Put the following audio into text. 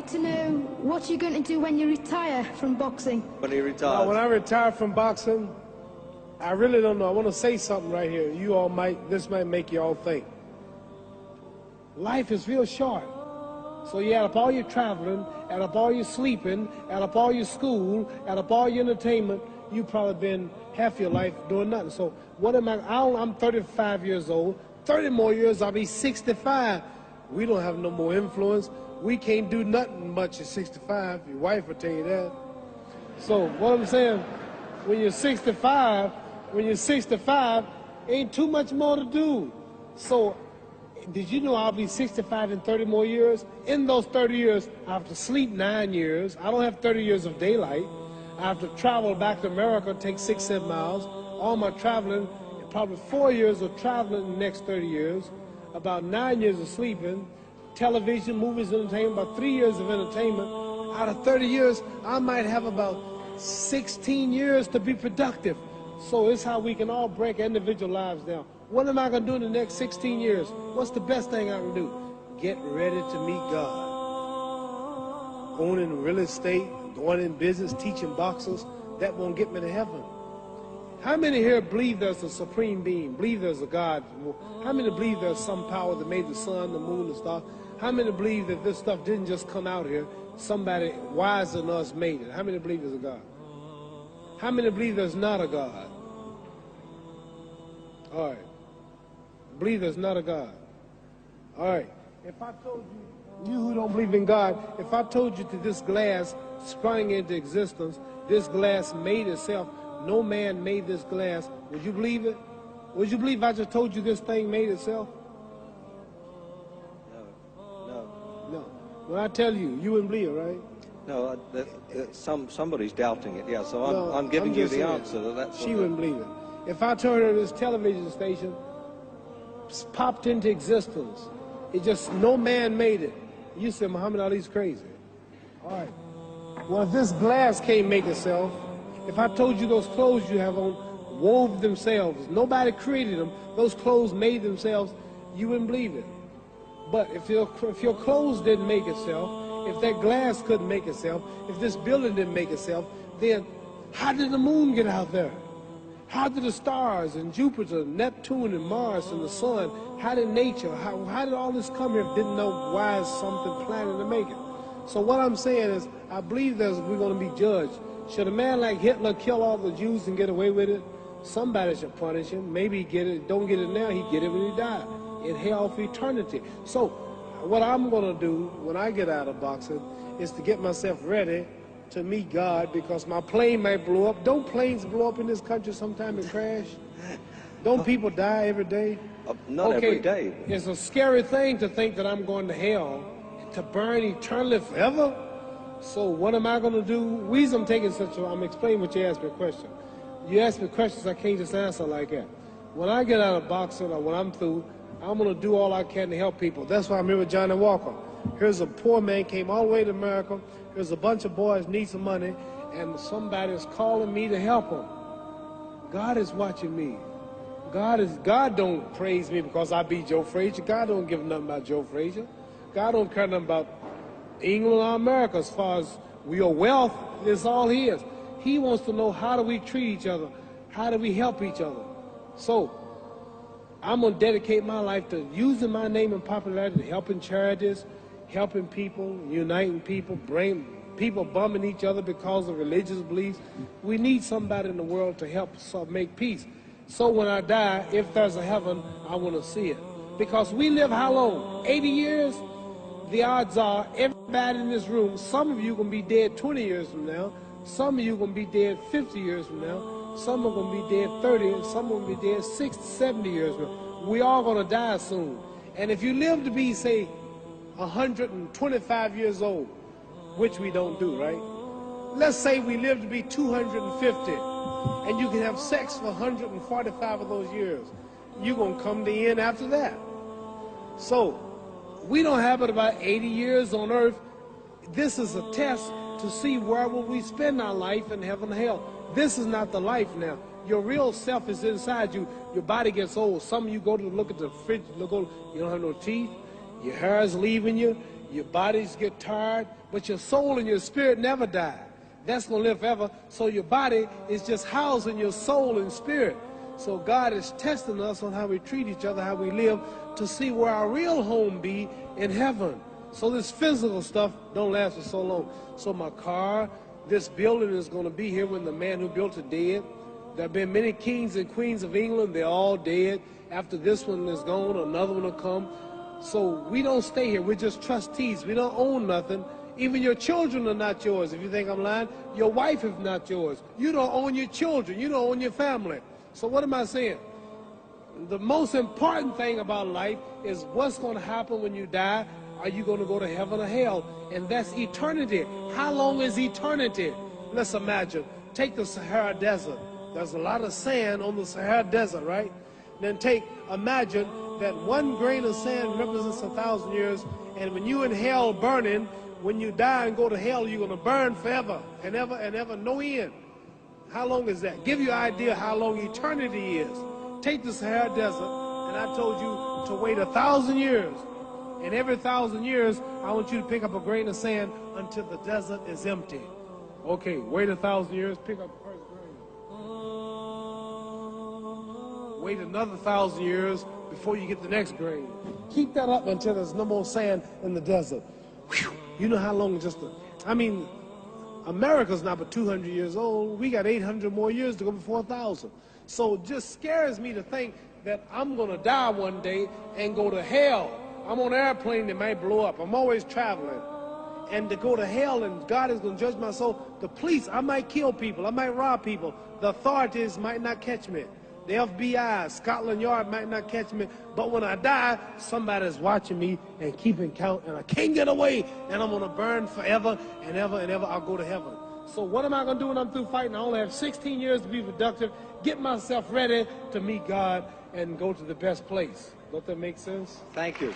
like to know what you're going to do when you retire from boxing. When he retires? When I retire from boxing, I really don't know. I want to say something right here. You all this might make you all think. Life is real short. So you add up all your traveling, add up all your sleeping, add up all your school, add up all your entertainment, you've probably been half your life doing nothing. So what am I'm 35 years old. 30 more years, I'll be 65. We don't have no more influence. We can't do nothing much at 65. Your wife will tell you that. So what I'm saying, when you're 65, ain't too much more to do. So did you know I'll be 65 in 30 more years? In those 30 years, I have to sleep 9 years. I don't have 30 years of daylight. I have to travel back to America, take 6-7 miles. All my traveling, probably 4 years of traveling in the next 30 years, about 9 years of sleeping, television, movies, entertainment, about 3 years of entertainment. Out of 30 years, I might have about 16 years to be productive. So it's how we can all break individual lives down. What am I going to do in the next 16 years? What's the best thing I can do? Get ready to meet God. Going in real estate, going in business, teaching boxers, that won't get me to heaven. How many here believe there's a supreme being, believe there's a God? How many believe there's some power that made the sun, the moon, the stars? How many believe that this stuff didn't just come out here? Somebody wiser than us made it. How many believe there's a God? How many believe there's not a God? All right. Believe there's not a God. All right. If I told you who don't believe in God, if I told you that this glass sprang into existence, this glass made itself, no man made this glass, would you believe it? Would you believe I just told you this thing made itself? No. When I tell you, you wouldn't believe it, right? No, somebody's doubting it, yeah, so I'm giving you the answer. She wouldn't believe it. If I told her this television station popped into existence, it just, no man made it, you said Muhammad Ali's crazy. All right. Well, if this glass can't make itself, if I told you those clothes you have on wove themselves, nobody created them, those clothes made themselves, you wouldn't believe it. But if your clothes didn't make itself, if that glass couldn't make itself, if this building didn't make itself, then how did the moon get out there? How did the stars and Jupiter, Neptune and Mars and the sun, how did nature, how did all this come here if didn't know why is something planning to make it? So what I'm saying is, I believe we're going to be judged. Should a man like Hitler kill all the Jews and get away with it? Somebody should punish him. Maybe he get it, don't get it now, he get it when he died. In hell for eternity. So what I'm going to do when I get out of boxing is to get myself ready to meet God, because my plane might blow up. Don't planes blow up in this country sometime and crash? Don't people die every day? Not every day. It's a scary thing to think that I'm going to hell to burn eternally forever. So what am I going to do? Reason I'm taking I'm explaining what you asked me a question. You ask me questions I can't just answer like that. When I get out of boxing or when I'm through, I'm going to do all I can to help people. That's why I'm here with Johnny Walker. Here's a poor man, came all the way to America. Here's a bunch of boys need some money, and somebody is calling me to help them. God is watching me. God don't praise me because I beat Joe Frazier. God don't give nothing about Joe Frazier. God don't care nothing about England or America as far as your wealth. It's all his. He wants to know, how do we treat each other? How do we help each other? So I'm going to dedicate my life to using my name and popularity, helping charities, helping people, uniting people, bring people bumming each other because of religious beliefs. We need somebody in the world to help us make peace. So when I die, if there's a heaven, I want to see it. Because we live how long? 80 years? The odds are everybody in this room, some of you are going to be dead 20 years from now, some of you are going to be dead 50 years from now, some are going to be dead 30, and some are going to be dead 60, 70 years from now. We all going to die soon. And if you live to be, say, 125 years old, which we don't do, right? Let's say we live to be 250, and you can have sex for 145 of those years. You're going to come to the end after that. So we don't have but about 80 years on earth. This is a test to see where will we spend our life in heaven and hell. This is not the life now. Your real self is inside you. Your body gets old. Some of you go to look at the fridge, you don't have no teeth. Your hair is leaving you, your bodies get tired, but your soul and your spirit never die. That's going to live forever. So your body is just housing your soul and spirit. So God is testing us on how we treat each other, how we live, to see where our real home be in heaven. So this physical stuff don't last for so long. So my car, this building is going to be here when the man who built it dead. There have been many kings and queens of England. They're all dead. After this one is gone, another one will come. So we don't stay here. We're just trustees. We don't own nothing. Even your children are not yours. If you think I'm lying, your wife is not yours. You don't own your children. You don't own your family. So what am I saying? The most important thing about life is what's going to happen when you die. Are you going to go to heaven or hell? And that's eternity. How long is eternity? Let's imagine. Take the Sahara Desert. There's a lot of sand on the Sahara Desert, right? Then imagine that one grain of sand represents 1,000 years, and when you in hell burning, when you die and go to hell, you're going to burn forever and ever, no end. How long is that? Give you an idea how long eternity is. Take the Sahara Desert, and I told you to wait 1,000 years. And every 1,000 years, I want you to pick up a grain of sand until the desert is empty. Okay, wait 1,000 years, pick up the first grain. Wait another 1,000 years before you get the next grain. Keep that up until there's no more sand in the desert. Whew. You know how long America's not but 200 years old. We got 800 more years to go before 1,000. So it just scares me to think that I'm going to die one day and go to hell. I'm on an airplane that might blow up. I'm always traveling. And to go to hell and God is going to judge my soul. The police, I might kill people. I might rob people. The authorities might not catch me. The FBI, Scotland Yard might not catch me. But when I die, somebody's watching me and keeping count. And I can't get away. And I'm going to burn forever and ever. I'll go to heaven. So what am I going to do when I'm through fighting? I only have 16 years to be productive. Get myself ready to meet God and go to the best place. Don't that make sense? Thank you.